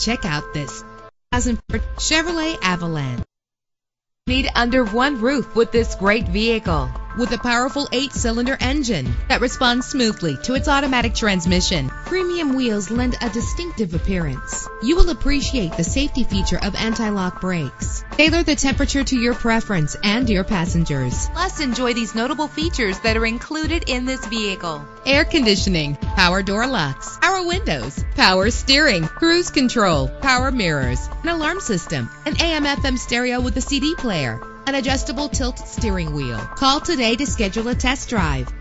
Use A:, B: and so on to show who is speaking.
A: check out this 2004 Chevrolet Avalanche. Need under one roof with this great vehicle. With a powerful 8-cylinder engine that responds smoothly to its automatic transmission, premium wheels lend a distinctive appearance. You will appreciate the safety feature of anti-lock brakes. Tailor the temperature to your preference and your passengers. Plus, enjoy these notable features that are included in this vehicle: air conditioning, power door locks, power windows, power steering, cruise control, power mirrors, an alarm system, an AM/FM stereo with a CD player, an adjustable tilt steering wheel. Call today to schedule a test drive.